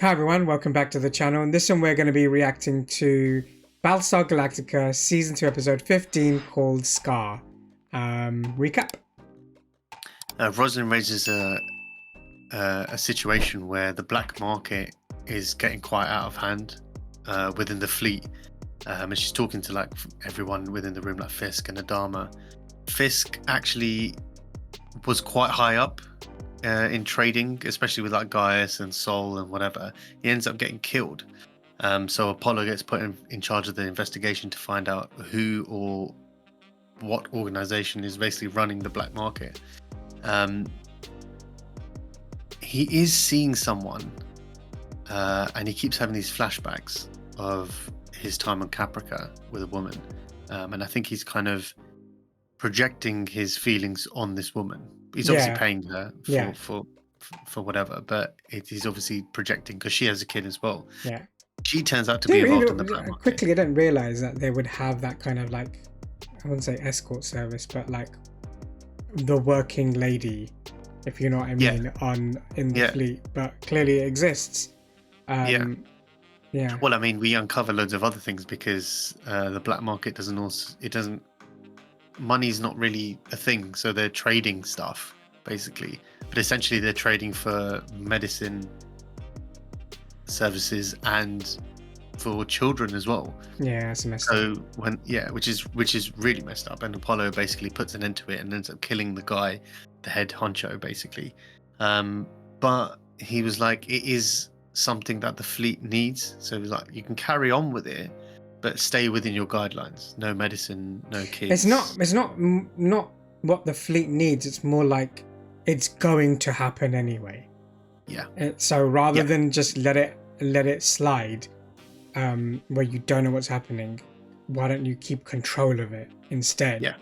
Hi everyone, welcome back to the channel. In this one we're going to be reacting to Battlestar Galactica Season 2 Episode 15 called Scar. Recap? Roslin raises a situation where the black market is getting quite out of hand within the fleet. And she's talking to like everyone within the room, like Fisk and Adama. Fisk actually was quite high up in trading, especially with like Gaius and Sol and whatever. He ends up getting killed. So Apollo gets put in charge of the investigation to find out who or what organization is basically running the black market. He is seeing someone, and he keeps having these flashbacks of his time on Caprica with a woman, and I think he's kind of projecting his feelings on this woman. He's obviously paying her for whatever, but he's obviously projecting because she has a kid as well. Yeah. She turns out to be involved in the black market. Quickly, I didn't realize that they would have that kind of like, I wouldn't say escort service, but like the working lady, if you know what I mean, in the fleet. But clearly it exists. Well, I mean, we uncover loads of other things because the black market doesn't. Money's not really a thing, so they're trading stuff basically. But essentially, they're trading for medicine services and for children as well. Yeah, that's messed up. Which is really messed up. And Apollo basically puts an end to it and ends up killing the guy, the head honcho, basically. But he was like, it is something that the fleet needs. So he was like, you can carry on with it, but stay within your guidelines. No medicine, no kids. It's not what the fleet needs. It's more like it's going to happen anyway. Yeah. So rather than just let it slide, where you don't know what's happening, why don't you keep control of it instead? Yeah.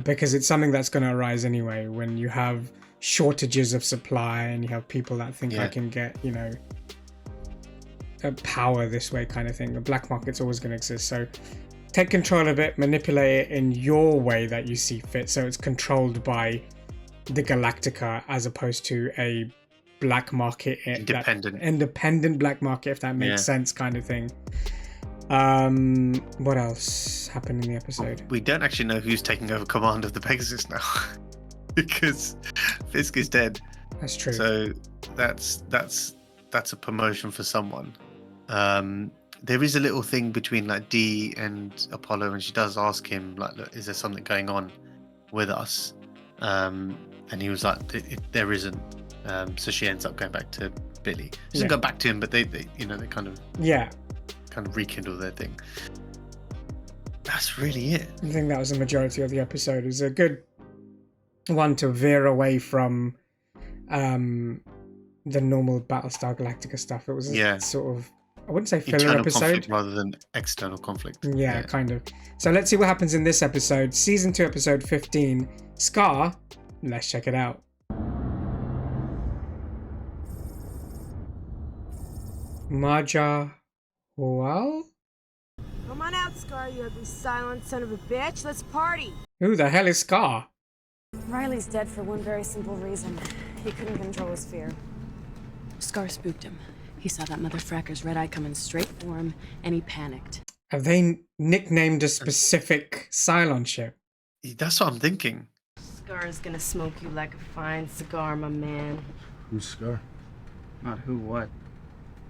Because it's something that's going to arise anyway when you have shortages of supply and you have people that think I can get, power this way kind of thing. The black market's always going to exist. So take control of it, manipulate it in your way that you see fit. So it's controlled by the Galactica as opposed to a black market, independent black market, if that makes sense, kind of thing. What else happened in the episode? We don't actually know who's taking over command of the Pegasus now because Fisk is dead. That's true. So that's a promotion for someone. There is a little thing between like Dee and Apollo, and she does ask him like, look, is there something going on with us? And he was like, there isn't. So she ends up going back to Billy. She doesn't go back to him, but they kind of rekindle their thing. That's really it. I think that was the majority of the episode. It was a good one to veer away from the normal Battlestar Galactica stuff. It was a sort of, I wouldn't say filler internal episode conflict rather than external conflict. Yeah, kind of. So let's see what happens in this episode, season 2 episode 15, Scar. Let's check it out. Maja Hual? Come on out, Scar, you ugly silent son of a bitch. Let's party. Who the hell is Scar? Riley's dead for one very simple reason. He couldn't control his fear. Scar spooked him. He saw that motherfracker's red eye coming straight for him, and he panicked. Have they nicknamed a specific Cylon ship? That's what I'm thinking. Scar's gonna smoke you like a fine cigar, my man. Who's Scar? Not who, what.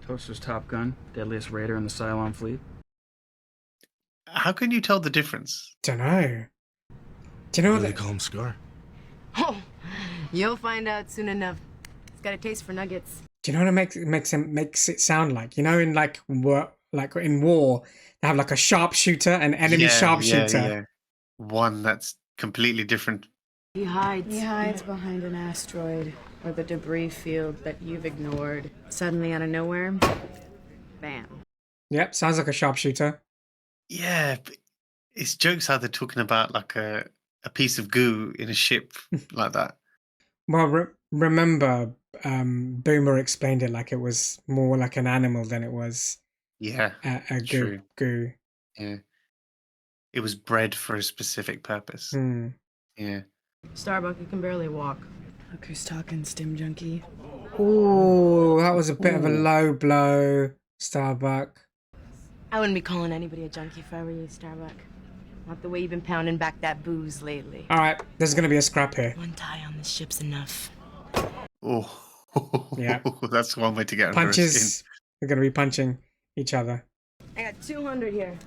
Toaster's Top Gun, deadliest raider in the Cylon fleet. How can you tell the difference? Dunno. Do you know what they call him, Scar? Oh, you'll find out soon enough. He's got a taste for nuggets. Do you know what it makes it sound like? You know, in in war, they have like a sharpshooter, an enemy sharpshooter. Yeah. One that's completely different. He hides behind an asteroid or the debris field that you've ignored. Suddenly, out of nowhere, bam. Yep, sounds like a sharpshooter. Yeah, but it's jokes how they're talking about like a piece of goo in a ship like that. Well, remember, Boomer explained it like it was more like an animal than it was a goo. Yeah. It was bred for a specific purpose. Mm. Yeah. Starbuck, you can barely walk. Look who's talking, stim junkie. Ooh, that was a bit of a low blow, Starbuck. I wouldn't be calling anybody a junkie if I were you, Starbuck. Not the way you've been pounding back that booze lately. Alright, there's gonna be a scrap here. One tie on this ship's enough. Oh, Yeah. that's one way to get under her skin. Punches. They're gonna be punching each other. I got 200 here.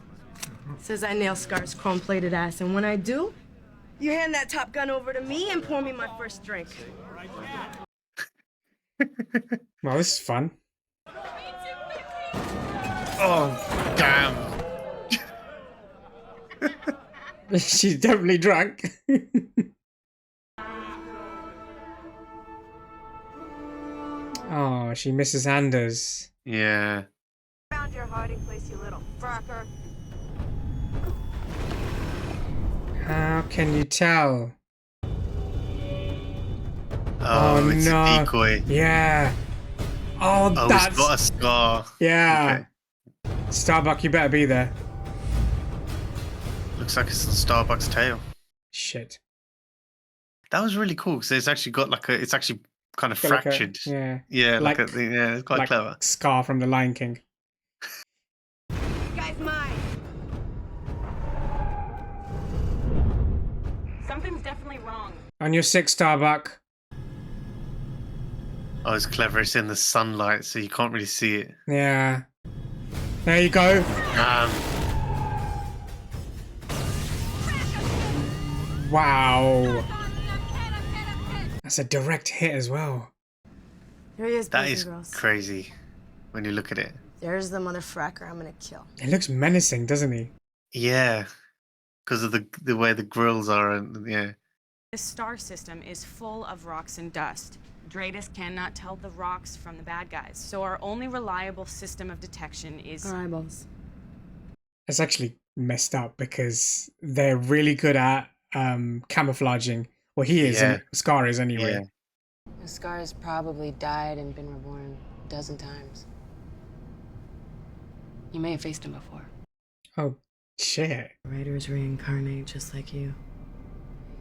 Says I nail Scar's chrome-plated ass, and when I do, you hand that Top Gun over to me and pour me my first drink. Well, this is fun. Oh, damn. She's definitely drunk. Oh, she misses Anders. Yeah. Found your hiding place, you little fracker. How can you tell? Oh, it's no. a decoy. Yeah. Oh, Oh, that's... it's got a scar. Yeah. Okay. Starbuck, you better be there. Looks like it's the Starbucks tail. Shit. That was really cool because it's actually got like a. It's actually kind of Got like a- fractured. yeah. Yeah, Like- yeah, it's quite Like clever. Scar from The Lion King. You guys mine. Something's definitely wrong. On your six, Starbuck. Oh, it's clever. It's in the sunlight, so you can't really see it. Yeah. There you go. Wow. That's a direct hit as well. There he is, That boys is and girls. crazy when you look at it. There's the motherfracker I'm gonna kill. He looks menacing, doesn't he? Yeah, because of the way the grills are, and yeah. This star system is full of rocks and dust. Dratus cannot tell the rocks from the bad guys, so our only reliable system of detection is... Our eyeballs. It's actually messed up because they're really good at camouflaging. Well, he is, and Scar is anyway. Yeah. Scar's probably died and been reborn a dozen times. You may have faced him before. Oh, shit. Raiders reincarnate just like you.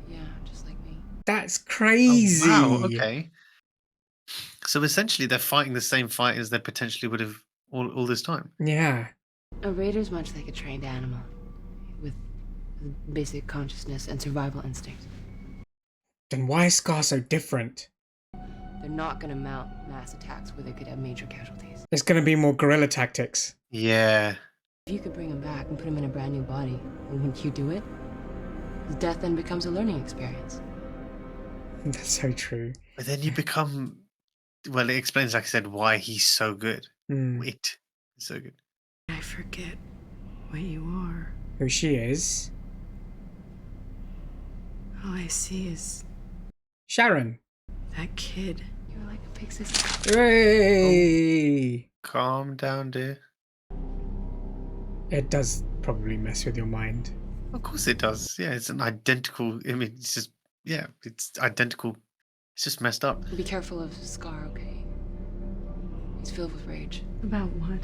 Yeah, just like me. That's crazy. Oh, wow, okay. So essentially, they're fighting the same fight as they potentially would have all this time. Yeah. A raider's much like a trained animal, with basic consciousness and survival instinct. Then why is Scar so different? They're not gonna mount mass attacks where they could have major casualties. There's going to be more guerrilla tactics. Yeah. If you could bring him back and put him in a brand new body, wouldn't you do it? His death then becomes a learning experience. That's so true. But then you become. Well, it explains, like I said, why he's so good. Mm. It is so good. I forget what you are. Who she is? All I see is Sharon. that kid. You're like a big sister. Hooray! Calm down, dear. It does probably mess with your mind. Of course it does. Yeah, it's an identical. I mean, it's just. Yeah, it's identical. It's just messed up. Be careful of Scar, okay? He's filled with rage. About what?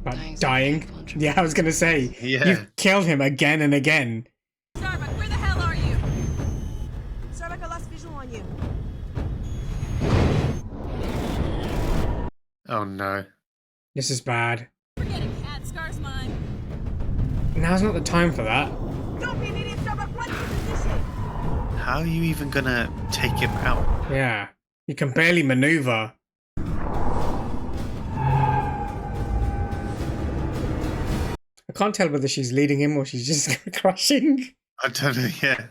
But Dying's dying? painful and Yeah, I was going to say. Yeah. You've killed him again and again. Starbuck, where the hell are you? Starbuck, I lost visual on you. Oh no. This is bad. Forget it, cat. Scar's mine. Now's not the time for that. Don't be an idiot, Starbuck. Run to position. How are you even gonna take him out? Yeah. You can barely maneuver. I can't tell whether she's leading him or she's just crushing. I don't know. Yeah.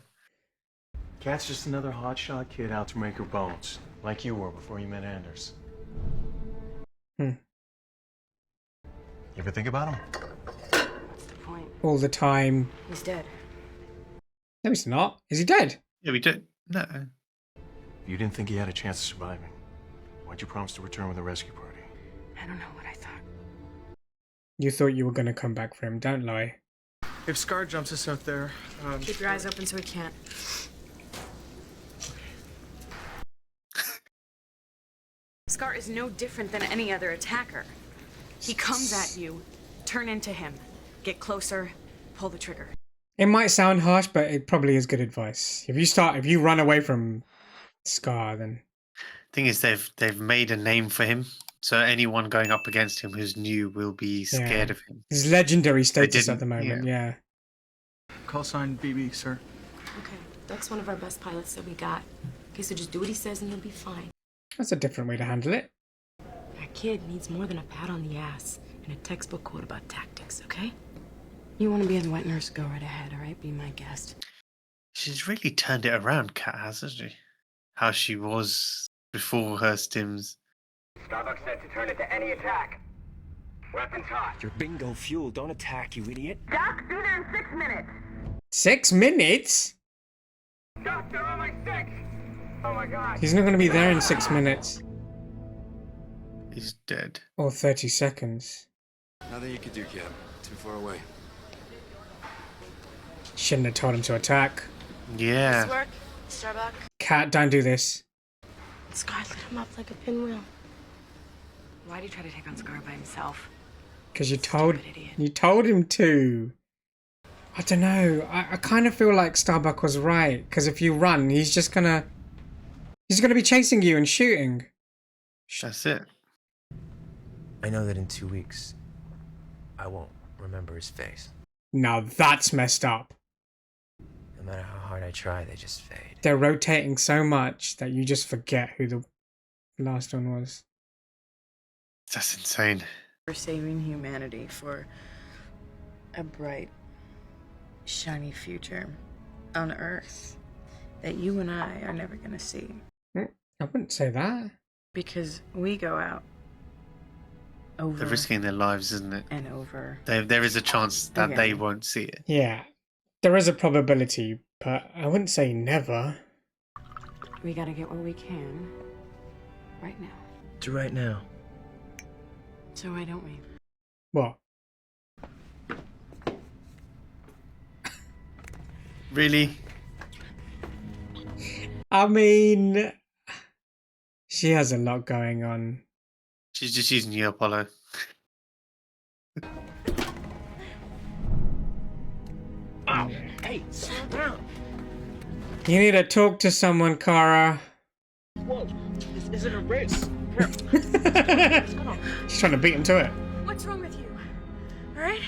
Kat's just another hotshot kid out to make her bones, like you were before you met Anders. Hmm. You ever think about him? What's the point? All the time. He's dead. No, he's not. Is he dead? Yeah, we don't. No. You didn't think he had a chance of surviving. Why'd you promise to return with a rescue party? I don't know what I thought. You thought you were going to come back for him. Don't lie. If Scar jumps us out there, Keep your eyes open so we can't. Scar is no different than any other attacker. He comes at you, turn into him. Get closer, pull the trigger. It might sound harsh, but it probably is good advice. If you run away from Scar, then Thing is, they've made a name for him, so anyone going up against him who's new will be scared of him. His legendary status at didn't- the moment, yeah. Call sign BB, sir. Okay, Duck's one of our best pilots that we got. Okay, so just do what he says and you'll be fine. That's a different way to handle it. That kid needs more than a pat on the ass and a textbook quote about tactics, okay? You want to be a wet nurse, go right ahead, all right? Be my guest. She's really turned it around, Kat, hasn't she? How she was before her stims. Starbuck said to turn it to any attack. Weapons hot. Your bingo fuel. Don't attack, you idiot. Doc, do there in 6 minutes. 6 minutes? Doc, they're on my 6. Oh my god. He's not going to be there in 6 minutes. He's dead. Or 30 seconds. Nothing you can do, kid. Too far away. Shouldn't have told him to attack. Yeah. Work, Starbuck. Cat, don't do this. Scar lit him up like a pinwheel. Why'd he try to take on Scar by himself? Because you Stupid idiot. told him to. I don't know. I kind of feel like Starbuck was right. Because if you run, he's gonna be chasing you and shooting. That's it. I know that in 2 weeks, I won't remember his face. Now that's messed up. No matter how hard I try, they just fade. They're rotating so much that you just forget who the last one was. That's insane. We're saving humanity for a bright, shiny future on Earth that you and I are never gonna see. I wouldn't say that. Because we go out over They're risking their lives, isn't it? and over. There is a chance that Okay. they won't see it. Yeah, there is a probability, but I wouldn't say never. We gotta get what we can right now. To right now. So why don't we? What? Really? I mean, she has a lot going on. She's just using you, Apollo. Hey, slow down. You need to talk to someone, Kara. Whoa, this isn't a race. She's trying to beat him to it. What's wrong with you? All right?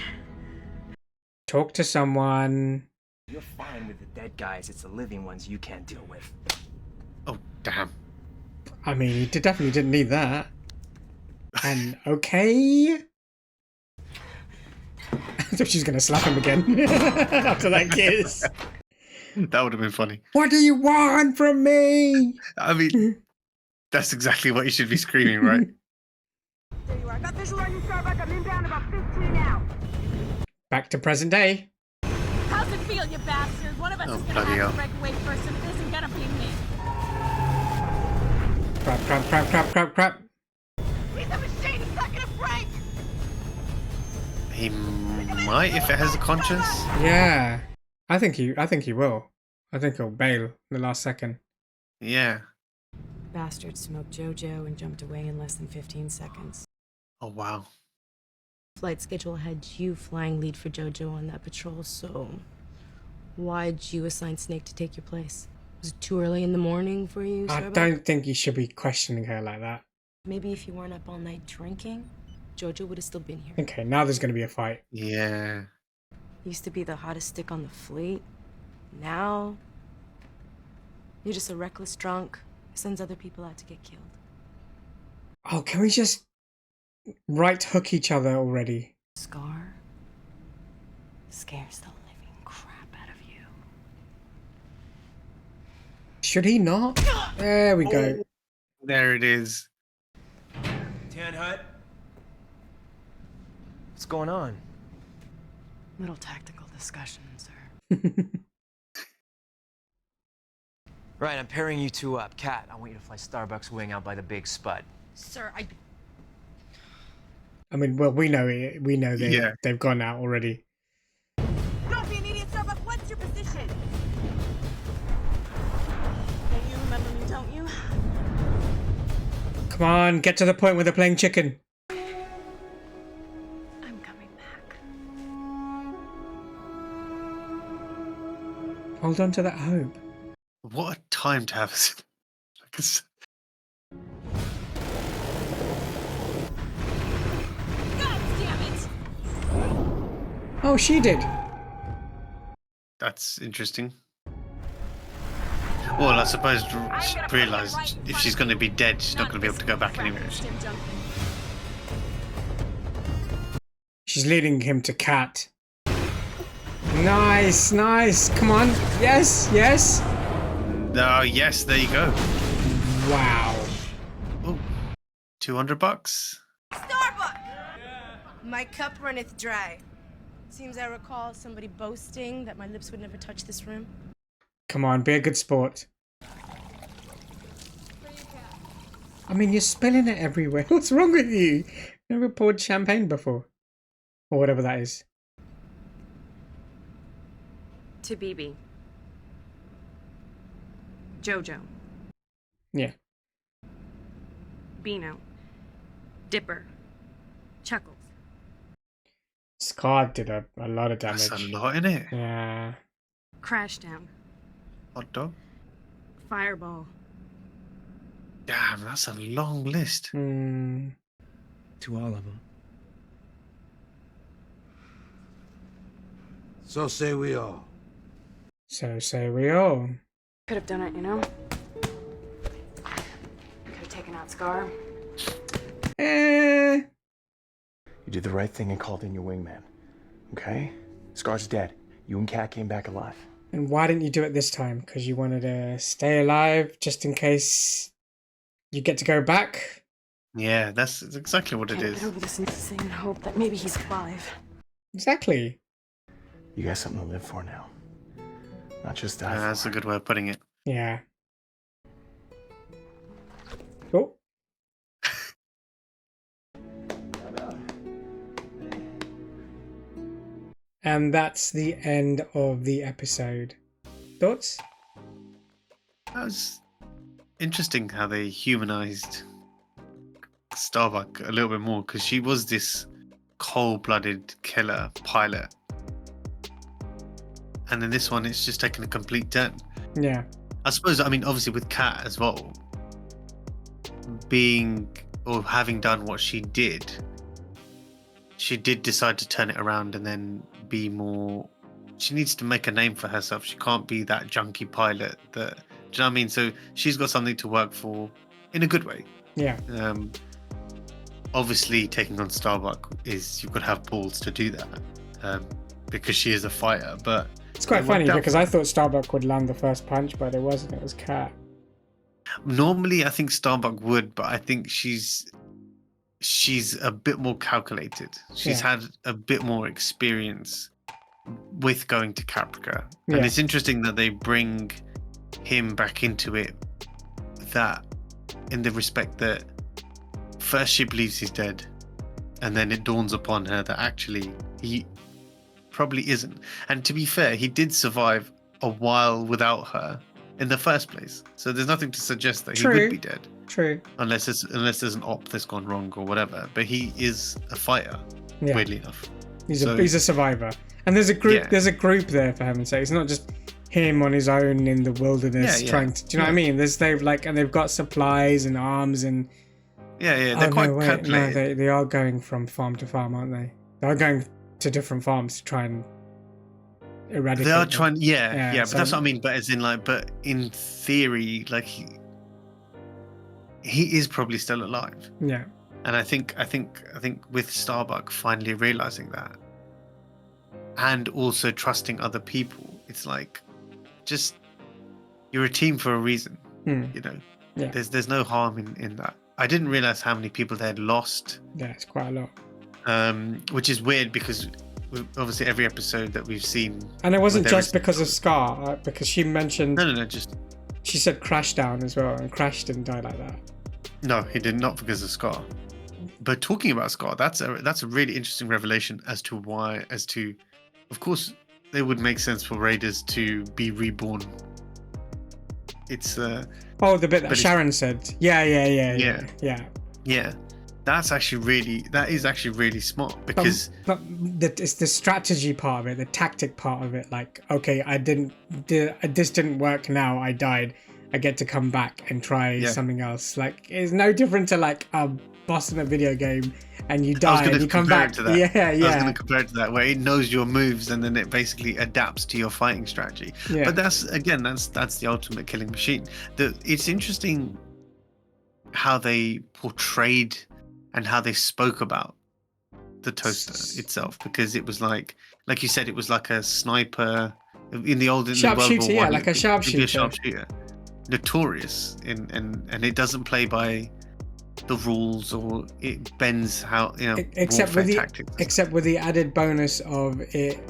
Talk to someone. You're fine with the dead guys. It's the living ones you can't deal with. Oh, damn. I mean, he definitely didn't need that. And okay. I thought she was going to slap him again after that kiss. That would have been funny. What do you want from me? I mean, that's exactly what you should be screaming, right? There you are. Got visual on you, Starbuck. I'm inbound about 15 now. Back to present day. How's it feel, you bastard? One of us Oh, is gonna bloody have to hell. break away first, and it isn't gonna be me. Crap, crap, crap, crap, crap, crap. He's a machine. He's not gonna break. He might if it has a conscience. Yeah. I think he will. I think he'll bail in the last second. Yeah. Bastard smoked JoJo and jumped away in less than 15 seconds. Oh, wow. Flight schedule had you flying lead for JoJo on that patrol, so why'd you assign Snake to take your place? Was it too early in the morning for you, I Starbuck? don't think you should be questioning her like that. Maybe if you weren't up all night drinking, JoJo would have still been here. Okay, now there's going to be a fight. Yeah. Used to be the hottest stick on the fleet. Now, you're just a reckless drunk who sends other people out to get killed. Oh, can we just right hook each other already? Scar scares the living crap out of you. Should he not? There we go. There it is. Tan Hut? What's going on? Little tactical discussion, sir. Right, I'm pairing you two up. Kat, I want you to fly Starbuck's wing out by the big spud. Sir, I mean, well, we know it. We know Yeah. they've gone out already. Don't be an idiot, Starbuck. What's your position? Don't you remember me, don't you? Come on, get to the point where they're playing chicken. I'm coming back. Hold on to that hope. What a time to have. Like, Oh, she did. That's interesting. Well, I suppose she realised if she's going to be dead, she's not going to be able to go back anywhere. She's leading him to Cat. Nice, nice. Come on. Yes, yes. Oh, yes, there you go. Wow. Oh, $200. Starbuck! My cup runneth dry. Seems I recall somebody boasting that my lips would never touch this rim. Come on, be a good sport. I mean, you're spilling it everywhere. What's wrong with you? Never poured champagne before. Or whatever that is. To BB. Jojo. Yeah. Beano. Dipper. Chuckles. Scar did a lot of damage. That's a lot, in it. Yeah. Crashdown. Hot dog. Fireball. Damn, that's a long list. Hmm. To all of them. So say we all. So say we all. Could have done it, you know? Could have taken out Scar. Eh. You did the right thing and called in your wingman. Okay? Scar's dead. You and Kat came back alive. And why didn't you do it this time? Because you wanted to stay alive just in case you get to go back? Yeah, that's exactly what it Can't is. get over this insane hope that maybe he's alive. Exactly. You got something to live for now. Not just die for. That's a good way of putting it. Yeah. Oh. And that's the end of the episode. Thoughts? That was interesting how they humanized Starbuck a little bit more, because she was this cold-blooded killer pilot. And in this one, it's just taken a complete turn. Yeah. I suppose, I mean, obviously with Kat as well, being or having done what she did decide to turn it around and then be more. She needs to make a name for herself. She can't be that junkie pilot that. Do you know what I mean? So she's got something to work for in a good way. Yeah. Obviously, taking on Starbuck is you've got to have balls to do that, because she is a fighter. But it's quite funny because I thought Starbuck would land the first punch, but it wasn't. It was Kat. Normally, I think Starbuck would, but I think she's a bit more calculated. She's had a bit more experience with going to Caprica. And it's interesting that they bring him back into it, that in the respect that first she believes he's dead, and then it dawns upon her that actually he probably isn't. And to be fair, he did survive a while without her in the first place, so there's nothing to suggest that he would be dead. True. Unless there's an op that's gone wrong or whatever. But he is a fighter, weirdly enough. He's a survivor. And there's a group there's a group there, for heaven's sake. It's not just him on his own in the wilderness trying to, do you know what I mean? They've got supplies and arms and they're quite calculated. They are going from farm to farm, aren't they? They are going to different farms to try and eradicate they are them. trying but so that's what I mean. But as in but in theory, like he is probably still alive. Yeah. And I think with Starbuck finally realizing that, and also trusting other people, it's like, just, you're a team for a reason, you know. Yeah. There's no harm in that. I didn't realize how many people they had lost. Yeah, it's quite a lot. Which is weird because obviously every episode that we've seen, and it wasn't just because of Scar, because she mentioned just she said Crashdown as well, and Crash didn't die like that. No, he did not, because of Scar. But talking about Scar, that's a really interesting revelation as to, of course, it would make sense for Raiders to be reborn. It's the bit that Sharon said. Yeah. That is actually really smart, because it's the strategy part of it, the tactic part of it. Like, okay, this didn't work. Now I died. I get to come back and try something else. Like, it's no different to like a boss in a video game, and you I was die going and to you come compare back. it to that. Yeah, I was yeah. going to compare it to that, where it knows your moves and then it basically adapts to your fighting strategy. Yeah. But that's the ultimate killing machine. It's interesting how they portrayed and how they spoke about the toaster itself, because it was like you said, it was like a sniper in the World War Sharpshooter, yeah, One, like a it'd be sharpshooter. sharpshooter. Notorious and it doesn't play by the rules, or it bends how except warfare with tactics. the added bonus of it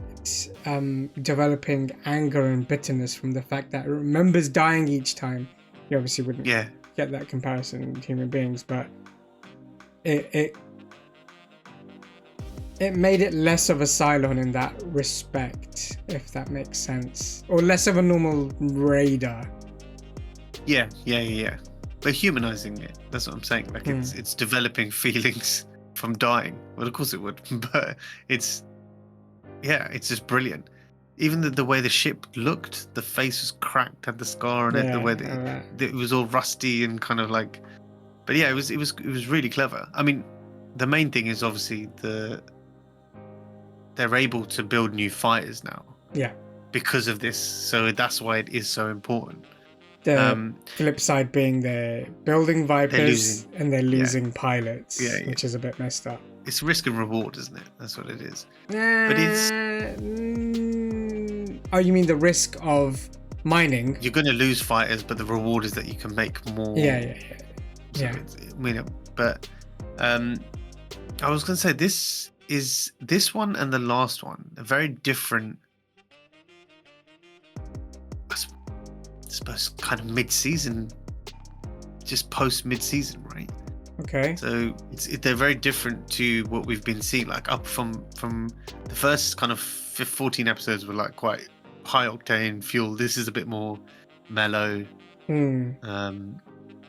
developing anger and bitterness from the fact that it remembers dying each time. You obviously wouldn't get that comparison with human beings, but it made it less of a Cylon in that respect, if that makes sense, or less of a normal raider. Yeah. But humanizing it, that's what I'm saying. Like it's developing feelings from dying. Well, of course it would, but it's just brilliant. Even the way the ship looked, the face was cracked, had the scar on it, the way that it was all rusty and kind of like. But yeah, it was really clever. I mean, the main thing is obviously they're able to build new fighters now. Yeah. Because of this, so that's why it is so important. The flip side being they're building Vipers and they're losing pilots, which is a bit messed up. It's risk and reward, isn't it? That's what it is. But it's. Oh, you mean the risk of mining? You're going to lose fighters, but the reward is that you can make more. Yeah. But I was going to say this one and the last one are very different. I suppose kind of mid-season, just post mid-season, right? Okay. So they're very different to what we've been seeing. Like up from the first kind of 14 episodes were like quite high octane fuel. This is a bit more mellow. And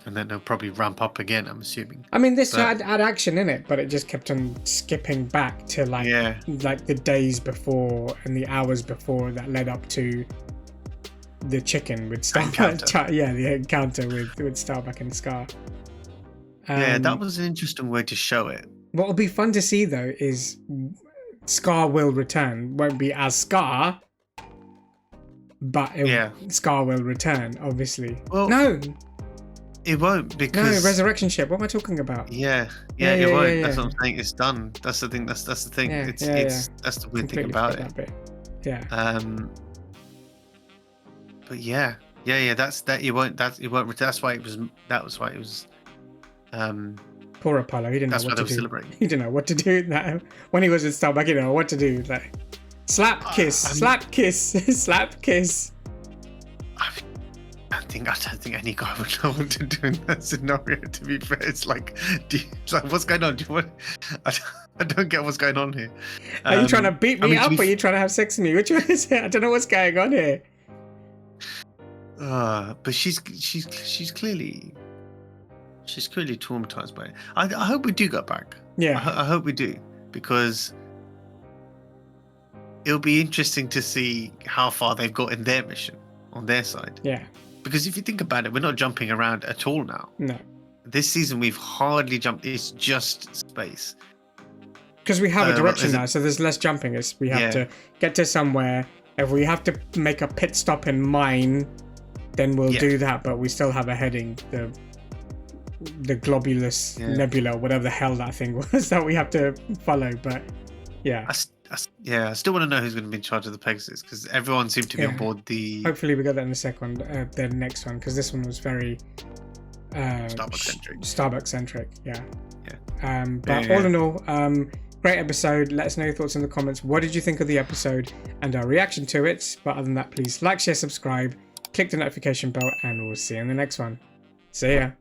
then they'll probably ramp up again, I'm assuming. I mean, this had action in it, but it just kept on skipping back to like the days before and the hours before that led up to the chicken with Starbuck. The encounter with Starbuck and Scar. That was an interesting way to show it. What will be fun to see though is Scar will return. Won't be as Scar, but Scar will return. Obviously, no, it won't, because resurrection ship. What am I talking about? It won't. That's what I'm saying. It's done. That's the thing. That's the thing. It's that's the weird thing about it. But that's that. It won't. That's why it was. That was why it was. Poor Apollo. He didn't know what to do. He didn't know what to do now. When he was in Starbuck, he didn't know what to do. Like slap kiss, slap kiss, slap kiss. I don't think any guy would know what to do in that scenario. To be fair, it's like, what's going on? I don't get what's going on here. Are you trying to beat me up, or are you trying to have sex with me? Which one is it? I don't know what's going on here. But she's clearly traumatized by it. I hope we do go back. Yeah, I hope we do, because it'll be interesting to see how far they've got in their mission on their side. Yeah. Because if you think about it, we're not jumping around at all now. No. This season we've hardly jumped. It's just space. Because we have a direction now, so there's less jumping. We have to get to somewhere. If we have to make a pit stop in mine, then we'll do that. But we still have a heading, the globulous nebula, whatever the hell that thing was that we have to follow. But I still want to know who's going to be in charge of the Pegasus, because everyone seemed to be on board the. Hopefully we got that in the next one, because this one was very Starbuck centric. But all in all, great episode. Let us know your thoughts in the comments. What did you think of the episode and our reaction to it? But other than that, please like, share, subscribe, click the notification bell, and we'll see you in the next one. See ya.